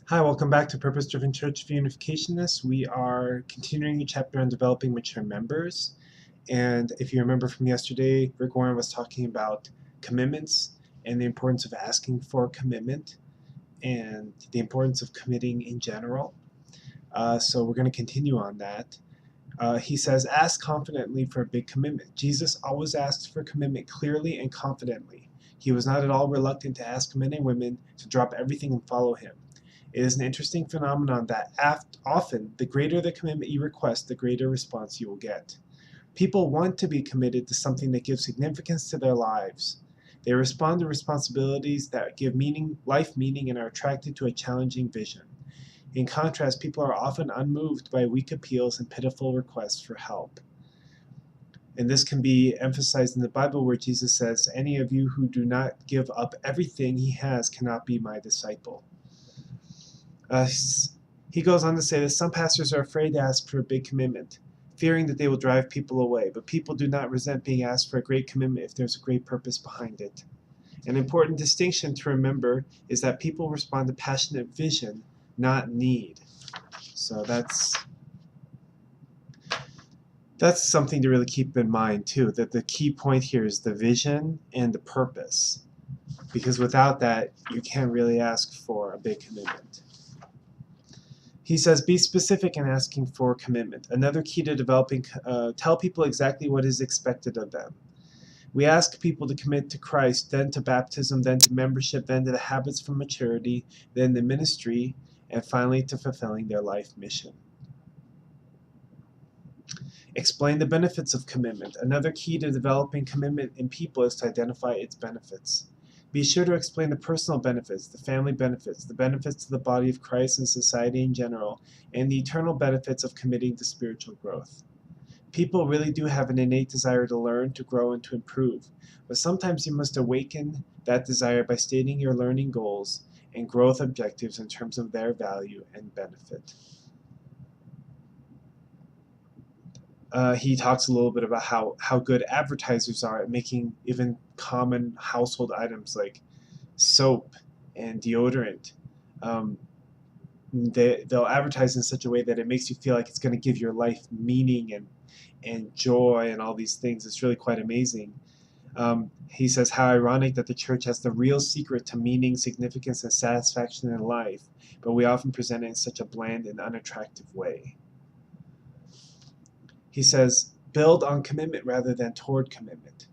Hi, welcome back to Purpose Driven Church of Unificationists. We are continuing the chapter on developing mature members. And if you remember from yesterday, Rick Warren was talking about commitments and the importance of asking for commitment and the importance of committing in general. So we're going to continue on that. He says, ask confidently for a big commitment. Jesus always asked for commitment clearly and confidently. He was not at all reluctant to ask men and women to drop everything and follow him. It is an interesting phenomenon that often the greater the commitment you request, the greater response you will get. People want to be committed to something that gives significance to their lives. They respond to responsibilities that give life meaning, and are attracted to a challenging vision. In contrast, people are often unmoved by weak appeals and pitiful requests for help. And this can be emphasized in the Bible, where Jesus says, any of you who do not give up everything he has cannot be my disciple. He goes on to say that some pastors are afraid to ask for a big commitment, fearing that they will drive people away. But people do not resent being asked for a great commitment if there's a great purpose behind it. An important distinction to remember is that people respond to passionate vision, not need. So that's something to really keep in mind too, that the key point here is the vision and the purpose. Because without that, you can't really ask for a big commitment. He says, be specific in asking for commitment. Another key to developing, tell people exactly what is expected of them. We ask people to commit to Christ, then to baptism, then to membership, then to the habits for maturity, then the ministry, and finally to fulfilling their life mission. Explain the benefits of commitment. Another key to developing commitment in people is to identify its benefits. Be sure to explain the personal benefits, the family benefits, the benefits to the body of Christ and society in general, and the eternal benefits of committing to spiritual growth. People really do have an innate desire to learn, to grow, and to improve, but sometimes you must awaken that desire by stating your learning goals and growth objectives in terms of their value and benefit. He talks a little bit about how good advertisers are at making even common household items like soap and deodorant. They'll advertise in such a way that it makes you feel like it's going to give your life meaning and joy and all these things. It's really quite amazing. He says, how ironic that the church has the real secret to meaning, significance, and satisfaction in life, but we often present it in such a bland and unattractive way. He says, build on commitment rather than toward commitment.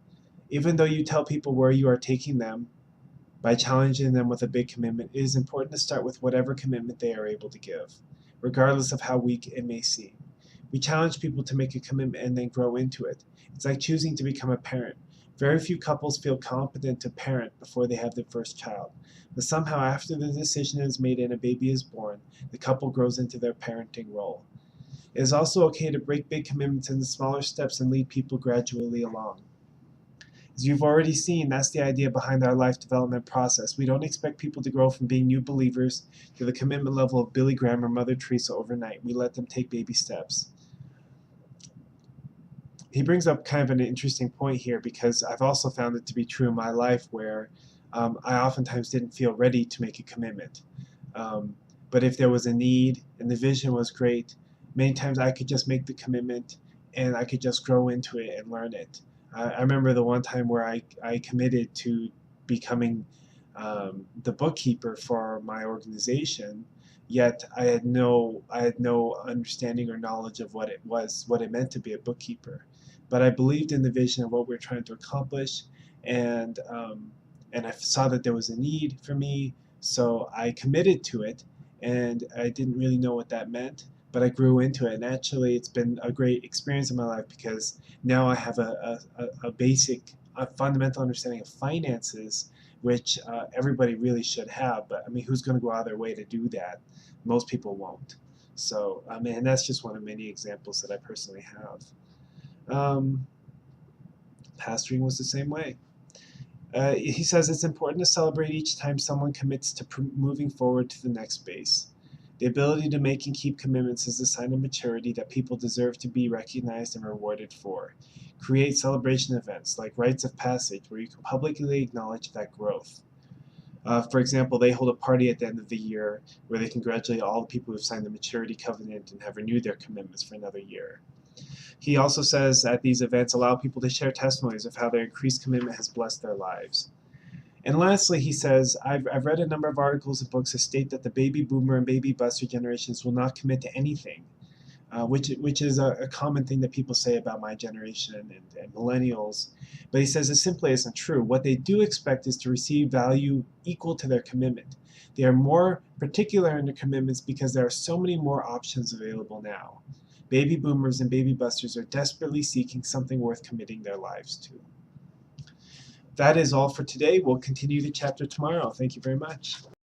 Even though you tell people where you are taking them, by challenging them with a big commitment, it is important to start with whatever commitment they are able to give, regardless of how weak it may seem. We challenge people to make a commitment and then grow into it. It's like choosing to become a parent. Very few couples feel competent to parent before they have their first child. But somehow, after the decision is made and a baby is born, the couple grows into their parenting role. It is also okay to break big commitments into smaller steps and lead people gradually along. As you've already seen, that's the idea behind our life development process. We don't expect people to grow from being new believers to the commitment level of Billy Graham or Mother Teresa overnight. We let them take baby steps. He brings up kind of an interesting point here, because I've also found it to be true in my life where I oftentimes didn't feel ready to make a commitment. But if there was a need and the vision was great, many times I could just make the commitment and I could just grow into it and learn it. I remember the one time where I committed to becoming the bookkeeper for my organization, yet I had no understanding or knowledge of what it meant to be a bookkeeper. But I believed in the vision of what we were trying to accomplish, and I saw that there was a need for me, so I committed to it, and I didn't really know what that meant, but I grew into it. And actually, it's been a great experience in my life, because now I have a basic, a fundamental understanding of finances, which everybody really should have. But I mean, who's going to go out of their way to do that? Most people won't. So, I mean, and that's just one of many examples that I personally have. Pastoring was the same way. He says it's important to celebrate each time someone commits to moving forward to the next base. The ability to make and keep commitments is a sign of maturity that people deserve to be recognized and rewarded for. Create celebration events like rites of passage where you can publicly acknowledge that growth. For example, they hold a party at the end of the year where they congratulate all the people who have signed the maturity covenant and have renewed their commitments for another year. He also says that these events allow people to share testimonies of how their increased commitment has blessed their lives. And lastly, he says, I've read a number of articles and books that state that the baby boomer and baby buster generations will not commit to anything, which is a common thing that people say about my generation and millennials. But he says it simply isn't true. What they do expect is to receive value equal to their commitment. They are more particular in their commitments because there are so many more options available now. Baby boomers and baby busters are desperately seeking something worth committing their lives to. That is all for today. We'll continue the chapter tomorrow. Thank you very much.